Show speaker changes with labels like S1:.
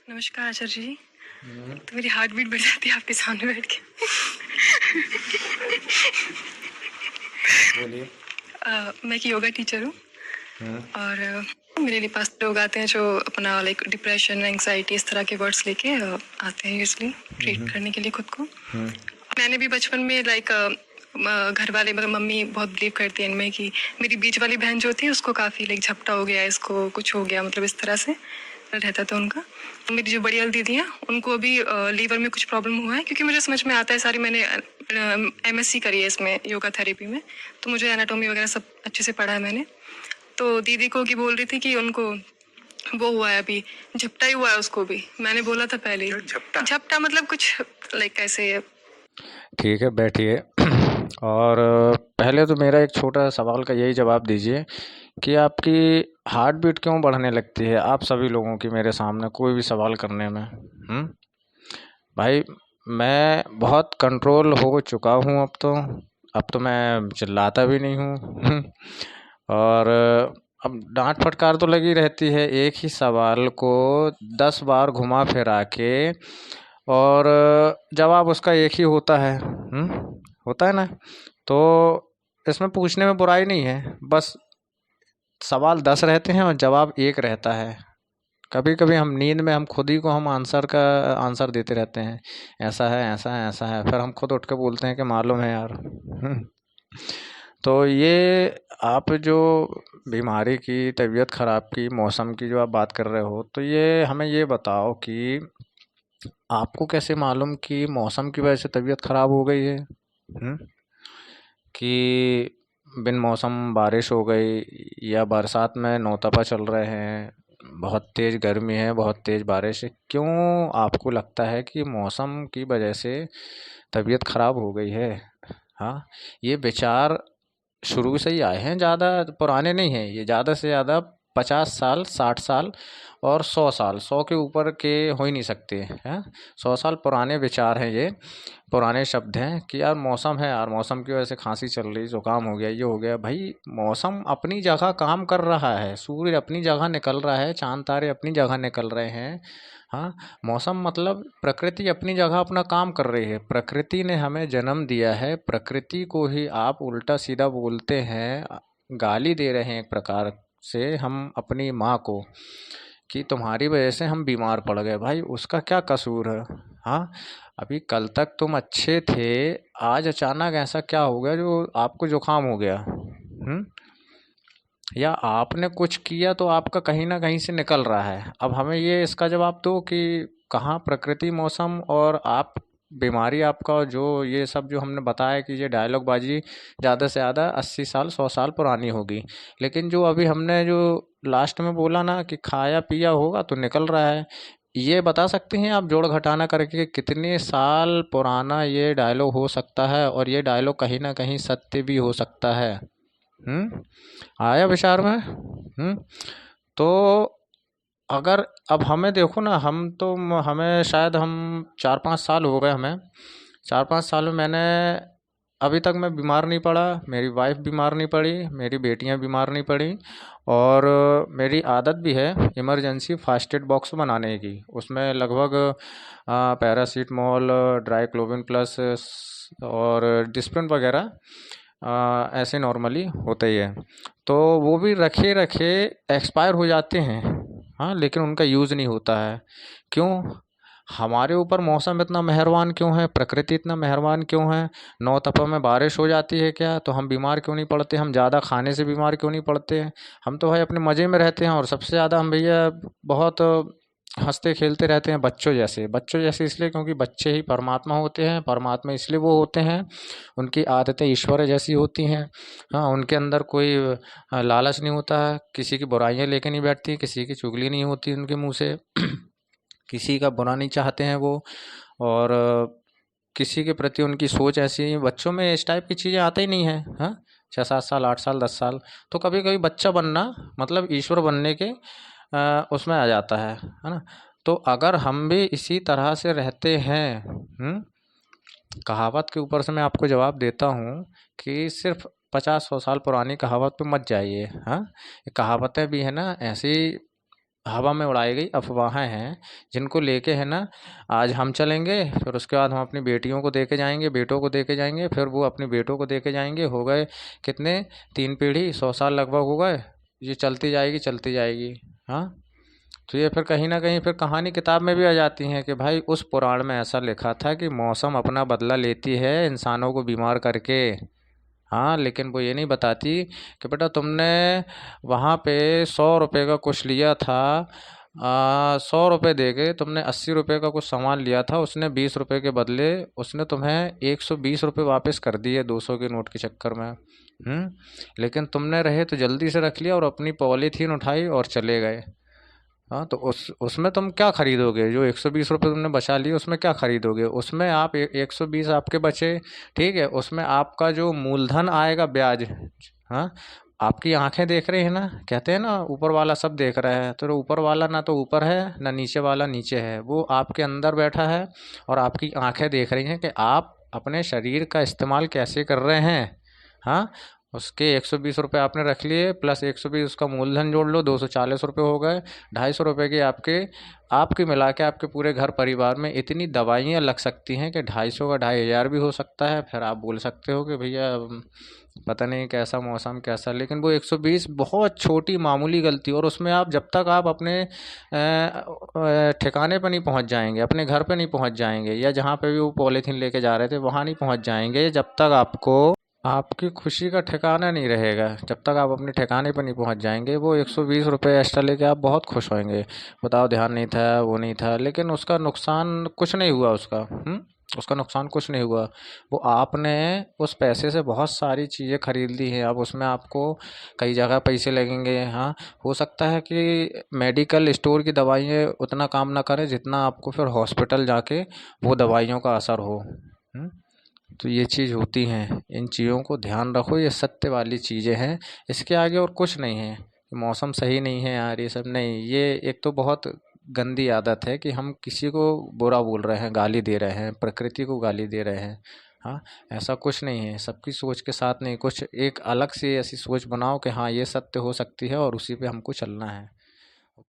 S1: नमस्कार आचार्य जी।
S2: हम्म,
S1: तो मेरी हार्ट बीट बढ़ जाती है आपके सामने बैठ के।
S2: बोलिए।
S1: मैं एक योगा टीचर हूँ
S2: हम्म,
S1: और मेरे लिए पास लोग आते हैं जो अपना लाइक डिप्रेशन एंग्जाइटी इस तरह के वर्ड्स लेके आते हैं यूजली ट्रीट करने के लिए खुद को।
S2: हम्म,
S1: मैंने भी बचपन में लाइक घर वाले मतलब मम्मी बहुत बिलीव करती है इनमें कि मेरी बीच वाली बहन जो थी उसको काफ़ी लाइक झपटा हो गया, इसको कुछ हो गया, मतलब इस तरह से रहता था उनका। मेरी जो बड़ी वाली दीदी हैं उनको भी लीवर में कुछ प्रॉब्लम हुआ है, क्योंकि मुझे समझ में आता है सारी, मैंने MSc करी है इसमें योगा थेरेपी में, तो मुझे एनाटॉमी वगैरह सब अच्छे से पढ़ा है मैंने। तो दीदी को की बोल रही थी कि उनको वो हुआ है, अभी झपटा ही हुआ है उसको भी। मैंने बोला था पहले ही, झपटा झपटा मतलब कुछ लाइक ऐसे।
S2: ठीक है, बैठिए। और पहले तो मेरा एक छोटा सवाल का यही जवाब दीजिए कि आपकी हार्ट बीट क्यों बढ़ने लगती है आप सभी लोगों की मेरे सामने कोई भी सवाल करने में। भाई, मैं बहुत कंट्रोल हो चुका हूँ अब तो मैं चिल्लाता भी नहीं हूँ। और अब डांट फटकार तो लगी रहती है एक ही सवाल को 10 बार घुमा फिरा के, और जवाब उसका एक ही होता है। होता है ना। तो इसमें पूछने में बुराई नहीं है, बस सवाल 10 रहते हैं और जवाब एक रहता है। कभी कभी हम नींद में हम खुद ही को हम आंसर देते रहते हैं, ऐसा है ऐसा है ऐसा है, फिर हम खुद उठ के बोलते हैं कि मालूम है यार। तो ये आप जो बीमारी की, तबीयत ख़राब की, मौसम की जो आप बात कर रहे हो, तो ये हमें ये बताओ कि आपको कैसे मालूम कि मौसम की वजह से तबीयत ख़राब हो गई है। कि बिन मौसम बारिश हो गई, या बरसात में नौतपा चल रहे हैं, बहुत तेज़ गर्मी है, बहुत तेज़ बारिश है, क्यों आपको लगता है कि मौसम की वजह से तबीयत ख़राब हो गई है। हाँ, ये विचार शुरू से ही आए हैं, ज़्यादा पुराने नहीं हैं ये, ज़्यादा से ज़्यादा 50 साल, 60 साल और 100 साल, 100 के ऊपर के हो ही नहीं सकते हैं। 100 साल पुराने विचार हैं ये, पुराने शब्द हैं कि यार मौसम है, यार मौसम की वजह से खांसी चल रही, जुकाम हो गया, ये हो गया। भाई, मौसम अपनी जगह काम कर रहा है, सूर्य अपनी जगह निकल रहा है, चांद तारे अपनी जगह निकल रहे हैं। हाँ, मौसम मतलब प्रकृति अपनी जगह अपना काम कर रही है। प्रकृति ने हमें जन्म दिया है, प्रकृति को ही आप उल्टा सीधा बोलते हैं, गाली दे रहे हैं एक प्रकार से हम अपनी माँ को, कि तुम्हारी वजह से हम बीमार पड़ गए। भाई, उसका क्या कसूर है। हाँ, अभी कल तक तुम अच्छे थे, आज अचानक ऐसा क्या हो गया जो आपको जुकाम हो गया। या आपने कुछ किया तो आपका कहीं ना कहीं से निकल रहा है। अब हमें ये इसका जवाब दो कि कहाँ प्रकृति, मौसम और आप, बीमारी आपका, जो ये सब जो हमने बताया कि ये डायलॉग बाजी ज़्यादा से ज़्यादा 80 साल, 100 साल पुरानी होगी, लेकिन जो अभी हमने जो लास्ट में बोला ना कि खाया पिया होगा तो निकल रहा है, ये बता सकते हैं आप जोड़ घटाना करके कितने साल पुराना ये डायलॉग हो सकता है, और ये डायलॉग कहीं ना कहीं सत्य भी हो सकता है। हम्म आया विचार में। तो अगर अब हमें देखो ना, हम तो हमें शायद हम 4-5 साल हो गए हमें, 4-5 साल में मैंने अभी तक मैं बीमार नहीं पड़ा, मेरी वाइफ बीमार नहीं पड़ी, मेरी बेटियां बीमार नहीं पड़ी। और मेरी आदत भी है इमरजेंसी फास्ट एड बॉक्स बनाने की, उसमें लगभग पैरासीटामोल, ड्राइक्लोविन प्लस और डिस्प्रिन वगैरह ऐसे नॉर्मली होता ही है। तो वो भी रखे रखे एक्सपायर हो जाते हैं। हाँ, लेकिन उनका यूज़ नहीं होता है। क्यों? हमारे ऊपर मौसम इतना मेहरबान क्यों है, प्रकृति इतना मेहरबान क्यों है। नौ तपा में बारिश हो जाती है क्या, तो हम बीमार क्यों नहीं पड़ते, हम ज़्यादा खाने से बीमार क्यों नहीं पड़ते हैं। हम तो भाई अपने मज़े में रहते हैं, और सबसे ज़्यादा हम भैया बहुत हंसते खेलते रहते हैं, बच्चों जैसे इसलिए क्योंकि बच्चे ही परमात्मा होते हैं, परमात्मा इसलिए वो होते हैं, उनकी आदतें ईश्वर जैसी होती हैं। हाँ, उनके अंदर कोई लालच नहीं होता है, किसी की बुराइयाँ लेके नहीं बैठती, किसी की चुगली नहीं होती उनके मुंह से। किसी का बुरा नहीं चाहते हैं वो। और किसी के प्रति उनकी सोच ऐसी है, बच्चों में इस टाइप की चीज़ें आती ही नहीं है। हाँ, 6-7 साल, 8 साल, 10 साल, तो कभी कभी बच्चा बनना मतलब ईश्वर बनने के उसमें आ जाता है ना। तो अगर हम भी इसी तरह से रहते हैं, कहावत के ऊपर से मैं आपको जवाब देता हूँ कि सिर्फ 50-100 साल पुरानी कहावत पे मत जाइए। हाँ, ये कहावतें भी है ना ऐसी, हवा में उड़ाई गई अफवाहें हैं, जिनको लेके है ना आज हम चलेंगे, फिर उसके बाद हम अपनी बेटियों को दे के जाएंगे, बेटों को दे के जाएंगे, फिर वो अपने बेटों को दे के जाएंगे। हो गए कितने, 3 पीढ़ी, 100 साल लगभग हो गए। ये चलती जाएगी चलती जाएगी। हाँ, तो ये फिर कहीं ना कहीं फिर कहानी किताब में भी आ जाती हैं कि भाई उस पुराण में ऐसा लिखा था कि मौसम अपना बदला लेती है इंसानों को बीमार करके। हाँ, लेकिन वो ये नहीं बताती कि बेटा तुमने वहाँ पे 100 रुपये का कुछ लिया था, 100 रुपये दे के तुमने 80 रुपये का कुछ सामान लिया था, उसने 20 रुपये के बदले उसने तुम्हें 120 रुपये वापस कर दिए 200 के नोट के चक्कर में। लेकिन तुमने रहे तो जल्दी से रख लिया और अपनी पॉलीथीन उठाई और चले गए। हाँ, तो उसमें तुम क्या खरीदोगे? जो 120 रुपये तुमने बचा लिए उसमें क्या खरीदोगे? उसमें आप 120 आपके बचे, ठीक है, उसमें आपका जो मूलधन आएगा ब्याज। हाँ, आपकी आंखें देख रही है ना, कहते हैं ना ऊपर वाला सब देख रहा है, तो ऊपर वाला ना तो ऊपर है ना नीचे वाला नीचे है, वो आपके अंदर बैठा है और आपकी आंखें देख रही हैं कि आप अपने शरीर का इस्तेमाल कैसे कर रहे हैं। हाँ, उसके 120 रुपये आपने रख लिए, प्लस 120 उसका मूलधन जोड़ लो, 240 रुपये हो गए। 250 रुपये की आपकी मिला के आपके पूरे घर परिवार में इतनी दवाइयाँ लग सकती हैं कि 250 का 2500 भी हो सकता है। फिर आप बोल सकते हो कि भैया पता नहीं कैसा मौसम कैसा, लेकिन वो 120 बहुत छोटी मामूली गलती, और उसमें आप जब तक आप अपने ठिकाने पर नहीं पहुंच जाएंगे, अपने घर पे नहीं पहुंच जाएंगे, या जहाँ पे भी वो पॉलीथीन लेके जा रहे थे वहाँ नहीं पहुंच जाएंगे, जब तक आपको आपकी खुशी का ठिकाना नहीं रहेगा, जब तक आप अपने ठिकाने पर नहीं पहुंच जाएंगे, वो 120 रुपये एक्स्ट्रा लेके आप बहुत खुश होंगे। बताओ, ध्यान नहीं था, वो नहीं था, लेकिन उसका नुकसान कुछ नहीं हुआ उसका नुकसान कुछ नहीं हुआ। वो आपने उस पैसे से बहुत सारी चीज़ें खरीद ली हैं। अब उसमें आपको कई जगह पैसे लगेंगे। हाँ, हो सकता है कि मेडिकल स्टोर की दवाइयाँ उतना काम ना करें जितना आपको फिर हॉस्पिटल जाके वो दवाइयों का असर हो। तो ये चीज़ होती हैं, इन चीज़ों को ध्यान रखो, ये सत्य वाली चीज़ें हैं, इसके आगे और कुछ नहीं है। मौसम सही नहीं है यार, ये सब नहीं, ये एक तो बहुत गंदी आदत है कि हम किसी को बुरा बोल रहे हैं, गाली दे रहे हैं, प्रकृति को गाली दे रहे हैं। हाँ, ऐसा कुछ नहीं है, सबकी सोच के साथ नहीं, कुछ एक अलग से ऐसी सोच बनाओ कि हाँ ये सत्य हो सकती है और उसी पे हमको चलना है।